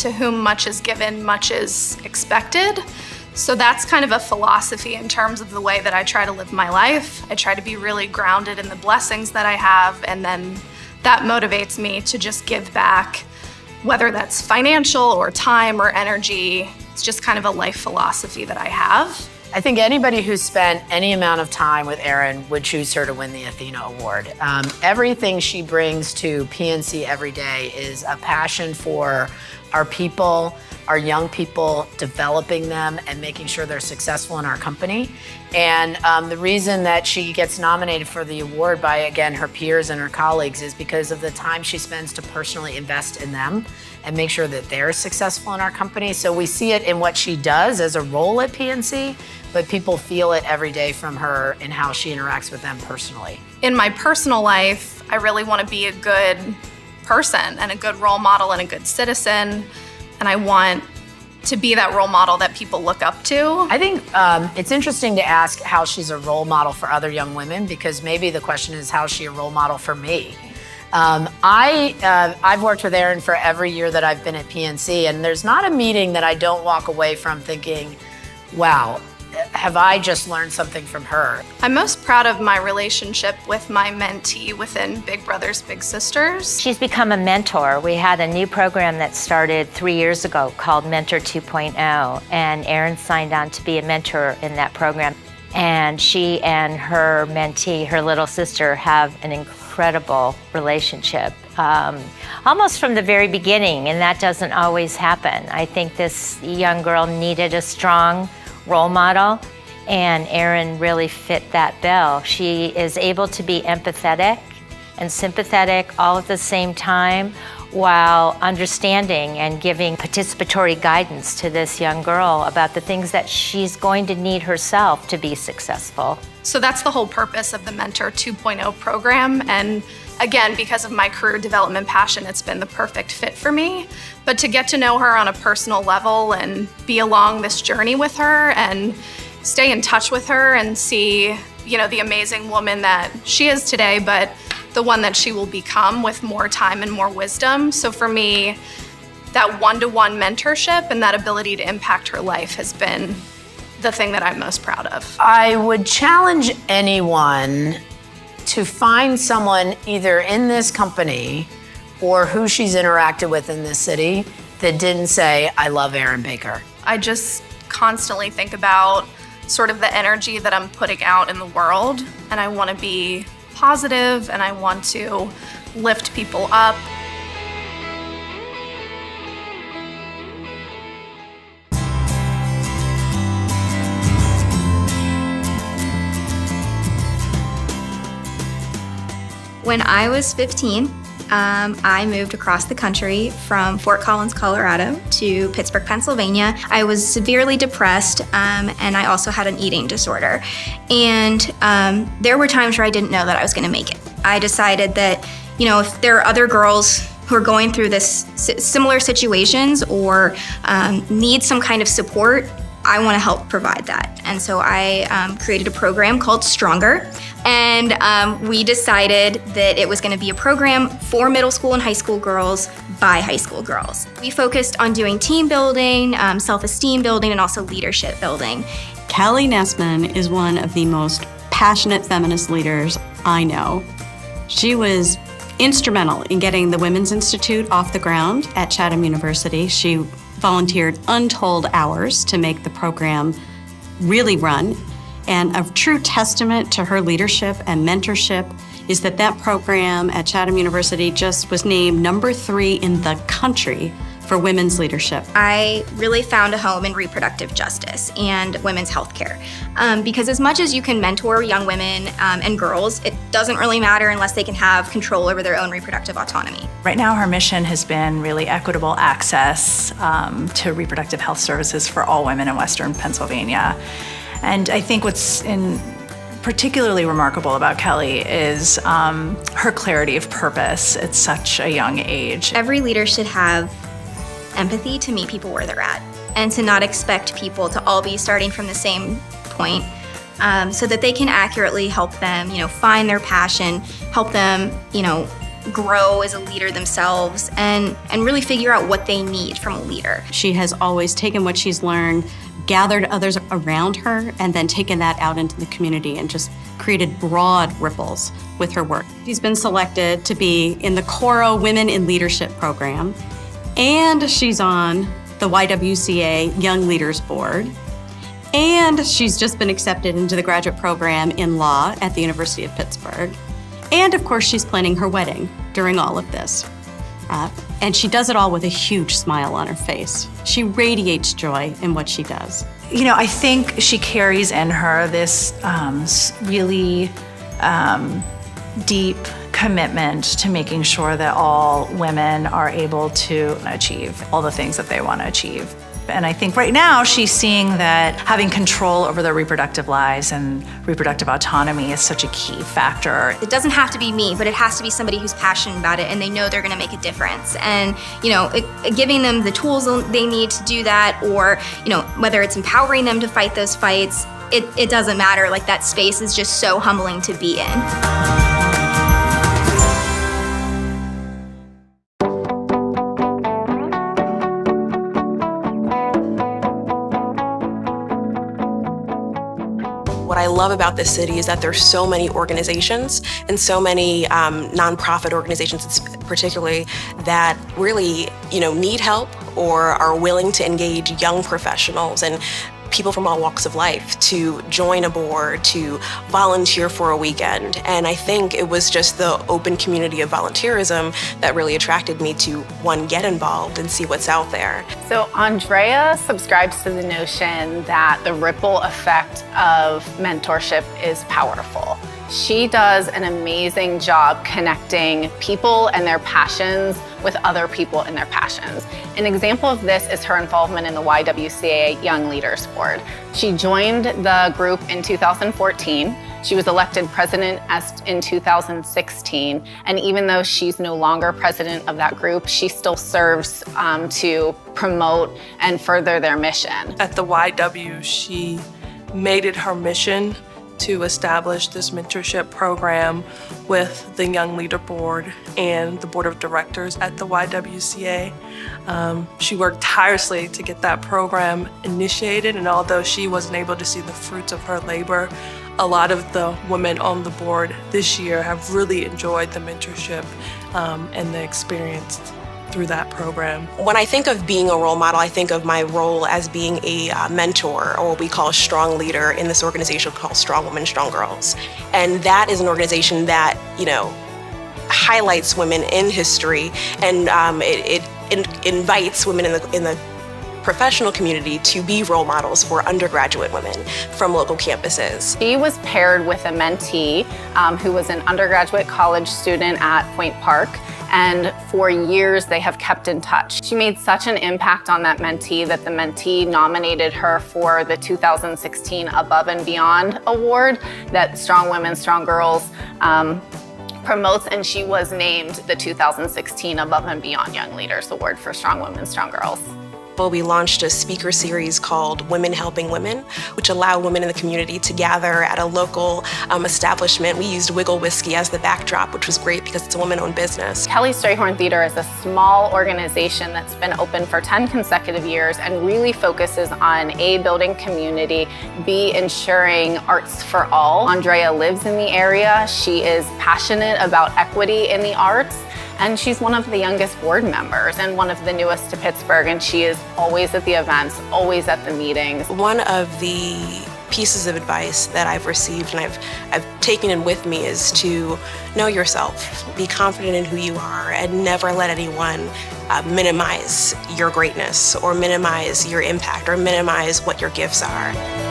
to whom much is given, much is expected. So that's kind of a philosophy in terms of the way that I try to live my life. I try to be really grounded in the blessings that I have, and then that motivates me to just give back, whether that's financial or time or energy. It's just kind of a life philosophy that I have. I think anybody who's spent any amount of time with Erin would choose her to win the ATHENA Award. Everything she brings to PNC every day is a passion for our people, our young people, developing them and making sure they're successful in our company. And the reason that she gets nominated for the award by, again, her peers and her colleagues is because of the time she spends to personally invest in them and make sure that they're successful in our company. So we see it in what she does as a role at PNC, but people feel it every day from her in how she interacts with them personally. In my personal life, I really want to be a good person and a good role model and a good citizen. And I want to be that role model that people look up to. I think it's interesting to ask how she's a role model for other young women, because maybe the question is, how is she a role model for me? I've worked with Erin for every year that I've been at PNC, and there's not a meeting that I don't walk away from thinking, wow, have I just learned something from her? I'm most proud of my relationship with my mentee within Big Brothers Big Sisters. She's become a mentor. We had a new program that started 3 years ago called Mentor 2.0, and Erin signed on to be a mentor in that program. And she and her mentee, her little sister, have an incredible relationship, almost from the very beginning, and that doesn't always happen. I think this young girl needed a strong role model, and Erin really fit that bill. She is able to be empathetic and sympathetic all at the same time, while understanding and giving participatory guidance to this young girl about the things that she's going to need herself to be successful. So that's the whole purpose of the Mentor 2.0 program. And again, because of my career development passion, it's been the perfect fit for me. But to get to know her on a personal level and be along this journey with her and stay in touch with her and see, the amazing woman that she is today, but the one that she will become with more time and more wisdom. So for me, that one-to-one mentorship and that ability to impact her life has been the thing that I'm most proud of. I would challenge anyone to find someone either in this company or who she's interacted with in this city that didn't say, I love Erin Baker. I just constantly think about sort of the energy that I'm putting out in the world, and I want to be positive and I want to lift people up. When I was 15, I moved across the country from Fort Collins, Colorado to Pittsburgh, Pennsylvania. I was severely depressed, and I also had an eating disorder. And there were times where I didn't know that I was gonna make it. I decided that, if there are other girls who are going through this similar situations or need some kind of support, I want to help provide that. And so I created a program called Stronger. And we decided that it was going to be a program for middle school and high school girls by high school girls. We focused on doing team building, self-esteem building, and also leadership building. Kelly Nessman is one of the most passionate feminist leaders I know. She was instrumental in getting the Women's Institute off the ground at Chatham University. She volunteered untold hours to make the program really run. And a true testament to her leadership and mentorship is that program at Chatham University just was named number 3 in the country for women's leadership. I really found a home in reproductive justice and women's health care. Because as much as you can mentor young women and girls, it doesn't really matter unless they can have control over their own reproductive autonomy. Right now, her mission has been really equitable access to reproductive health services for all women in Western Pennsylvania. And I think what's particularly remarkable about Kelly is her clarity of purpose at such a young age. Every leader should have empathy to meet people where they're at and to not expect people to all be starting from the same point, so that they can accurately help them, find their passion, help them, grow as a leader themselves and really figure out what they need from a leader. She has always taken what she's learned, gathered others around her, and then taken that out into the community and just created broad ripples with her work. She's been selected to be in the Coro Women in Leadership program, and she's on the YWCA Young Leaders Board, and she's just been accepted into the graduate program in law at the University of Pittsburgh. And of course, she's planning her wedding during all of this. And she does it all with a huge smile on her face. She radiates joy in what she does. You know, I think she carries in her this really deep commitment to making sure that all women are able to achieve all the things that they want to achieve. And I think right now she's seeing that having control over their reproductive lives and reproductive autonomy is such a key factor. It doesn't have to be me, but it has to be somebody who's passionate about it and they know they're going to make a difference. And, you know, giving them the tools they need to do that, or, you know, whether it's empowering them to fight those fights, it doesn't matter. Like, that space is just so humbling to be in. What I love about this city is that there's so many organizations and so many nonprofit organizations, particularly, that really, you know, need help or are willing to engage young professionals and people from all walks of life to join a board, to volunteer for a weekend. And I think it was just the open community of volunteerism that really attracted me to, one, get involved and see what's out there. So Andrea subscribes to the notion that the ripple effect of mentorship is powerful. She does an amazing job connecting people and their passions with other people and their passions. An example of this is her involvement in the YWCA Young Leaders Board. She joined the group in 2014. She was elected president in 2016, and even though she's no longer president of that group, she still serves to promote and further their mission. At the YW, she made it her mission to establish this mentorship program with the Young Leader Board and the Board of Directors at the YWCA. She worked tirelessly to get that program initiated, and although she wasn't able to see the fruits of her labor, a lot of the women on the board this year have really enjoyed the mentorship and the experience through that program. When I think of being a role model, I think of my role as being a mentor, or what we call a strong leader in this organization called Strong Women, Strong Girls. And that is an organization that, you know, highlights women in history, and it invites women in the professional community to be role models for undergraduate women from local campuses. She was paired with a mentee who was an undergraduate college student at Point Park, and for years they have kept in touch. She made such an impact on that mentee that the mentee nominated her for the 2016 Above and Beyond Award that Strong Women, Strong Girls promotes, and she was named the 2016 Above and Beyond Young Leaders Award for Strong Women, Strong Girls. We launched a speaker series called Women Helping Women, which allowed women in the community to gather at a local establishment. We used Wiggle Whiskey as the backdrop, which was great because it's a woman-owned business. Kelly Strayhorn Theater is a small organization that's been open for 10 consecutive years and really focuses on A, building community, B, ensuring arts for all. Andrea lives in the area. She is passionate about equity in the arts, and she's one of the youngest board members and one of the newest to Pittsburgh, and she is always at the events, always at the meetings. One of the pieces of advice that I've received and I've taken in with me is to know yourself, be confident in who you are, and never let anyone minimize your greatness or minimize your impact or minimize what your gifts are.